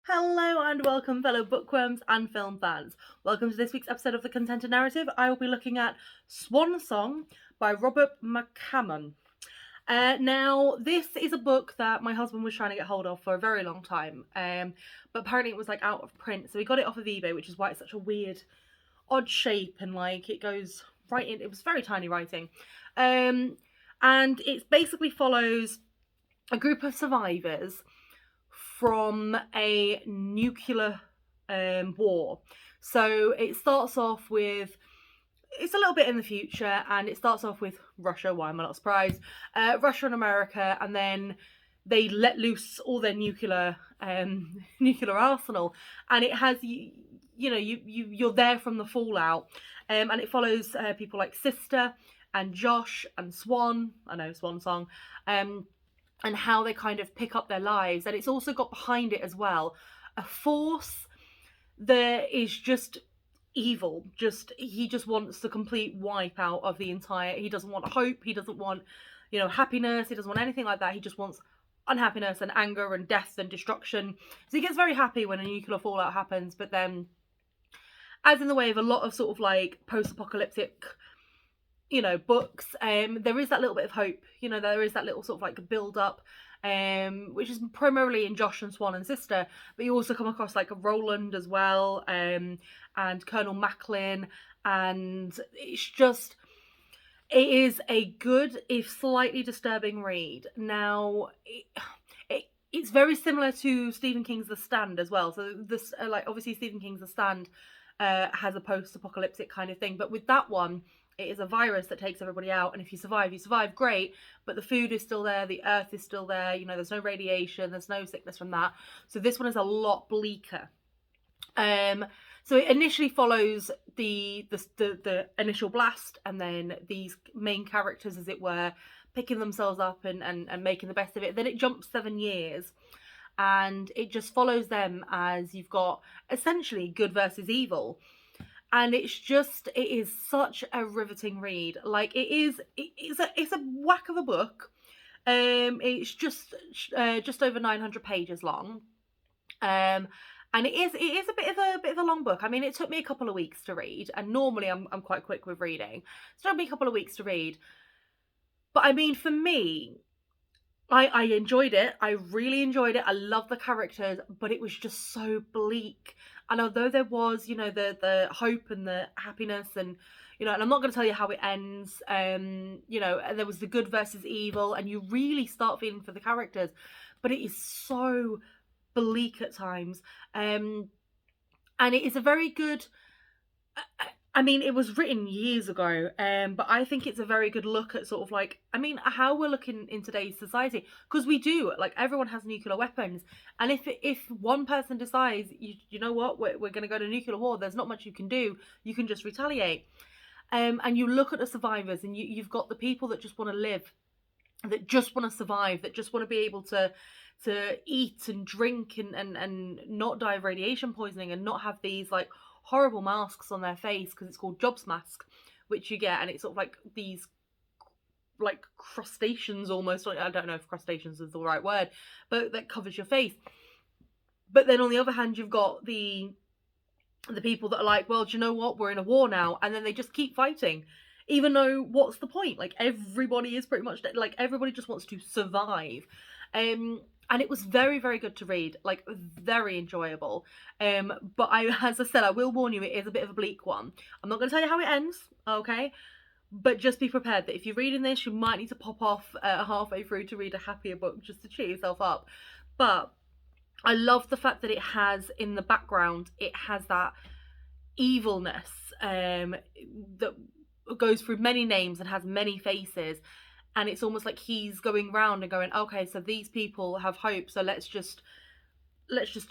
Hello and welcome, fellow bookworms and film fans. Welcome to this week's episode of The Contented Narrative. I will be looking at Swan Song by Robert McCammon. Now, this is a book that my husband was trying to get hold of for a very long time, but apparently it was like out of print, so we got it off of eBay, which is why it's such a weird, odd shape, and like it goes right in. It was very tiny writing, and it basically follows a group of survivors from a nuclear war. So it starts off with, it's a little bit in the future, and it starts off with Russia. Why am I not surprised? Russia and America, and then they let loose all their nuclear arsenal, and it has you're there from the fallout, and it follows people like Sister and Josh and Swan. I know, Swan Song. And how they kind of pick up their lives. And it's also got behind it as well a force that is just evil. He just wants the complete wipe out of the entire. He doesn't want hope. He doesn't want, happiness. He doesn't want anything like that. He just wants unhappiness and anger and death and destruction. So he gets very happy when a nuclear fallout happens. But then, as in the way of a lot of sort of like post-apocalyptic books, there is that little bit of hope. There is that little sort of like build up, which is primarily in Josh and Swan and Sister, but you also come across like a Roland as well, and Colonel Macklin, and it is a good, if slightly disturbing read. Now, it's very similar to Stephen King's The Stand as well. So this, obviously Stephen King's The Stand has a post-apocalyptic kind of thing, but with that one, it is a virus that takes everybody out, and if you survive, great, but the food is still there, the earth is still there, there's no radiation, there's no sickness from that. So this one is a lot bleaker. So it initially follows the initial blast, and then these main characters, as it were, picking themselves up and making the best of it. Then it jumps 7 years, and it just follows them as you've got essentially good versus evil. And it is such a riveting read. Like, it's a whack of a book. It's just over 900 pages long. And it is a bit of a long book. I mean, it took me a couple of weeks to read, and normally I'm quite quick with reading. It took me a couple of weeks to read. But I mean, for me, I enjoyed it. I really enjoyed it. I love the characters, but it was just so bleak. And although there was, the hope and the happiness, and and I'm not going to tell you how it ends, there was the good versus evil, and you really start feeling for the characters, but it is so bleak at times. And it is a very good. I mean, it was written years ago, but I think it's a very good look at sort of like, how we're looking in today's society. Because we do, like, everyone has nuclear weapons. And if one person decides, you know what, we're going to go to nuclear war, there's not much you can do. You can just retaliate. And you look at the survivors, and you've got the people that just want to live, that just want to survive, that just want to be able to eat and drink and not die of radiation poisoning, and not have these, like, horrible masks on their face, because it's called jobs mask, which you get, and it's sort of like these like crustaceans almost. I don't know if crustaceans is the right word, but that covers your face. But then on the other hand, you've got the people that are like, well, do you know what, we're in a war now, and then they just keep fighting, even though, what's the point? Like, everybody is pretty much like, everybody just wants to survive. And it was very, very good to read, like, very enjoyable. But as I said, I will warn you, it is a bit of a bleak one. I'm not going to tell you how it ends, okay? But just be prepared that if you're reading this, you might need to pop off halfway through to read a happier book, just to cheer yourself up. But I love the fact that it has, in the background, it has that evilness that goes through many names and has many faces. And it's almost like he's going round and going, okay, so these people have hope, so let's just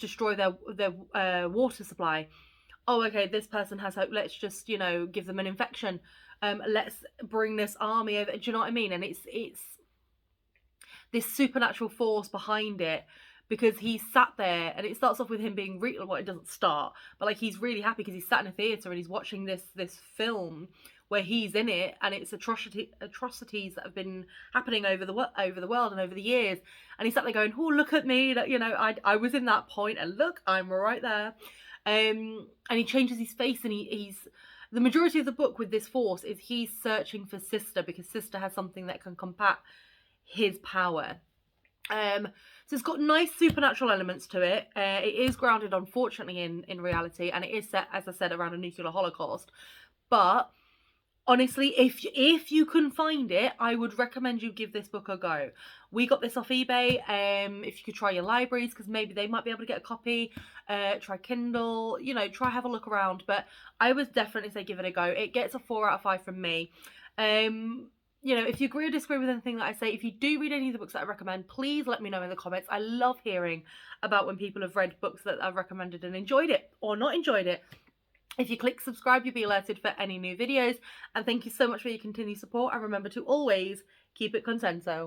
destroy their water supply. Oh, okay, this person has hope, let's just, give them an infection. Let's bring this army over. Do you know what I mean? And it's this supernatural force behind it, because he's sat there, and it starts off with him being well, it doesn't start, but like, he's really happy because he's sat in a theatre and he's watching this film where he's in it, and it's atrocities that have been happening over the world and over the years, and he's sat there going, oh, look at me, that, you know, I was in that point, and look, I'm right there. And he changes his face, and he's the majority of the book with this force is he's searching for Sister, because Sister has something that can combat his power. So it's got nice supernatural elements to it. It is grounded, unfortunately, in reality, and it is set, as I said, around a nuclear holocaust. But honestly, if you can find it, I would recommend you give this book a go. We got this off eBay. If you could try your libraries, because maybe they might be able to get a copy. Try Kindle, you know, have a look around. But I would definitely say give it a go. It gets a 4 out of 5 from me. You know, if you agree or disagree with anything that I say, if you do read any of the books that I recommend, please let me know in the comments. I love hearing about when people have read books that I've recommended and enjoyed it or not enjoyed it. If you click subscribe, you'll be alerted for any new videos. And thank you so much for your continued support. And remember to always keep it contento.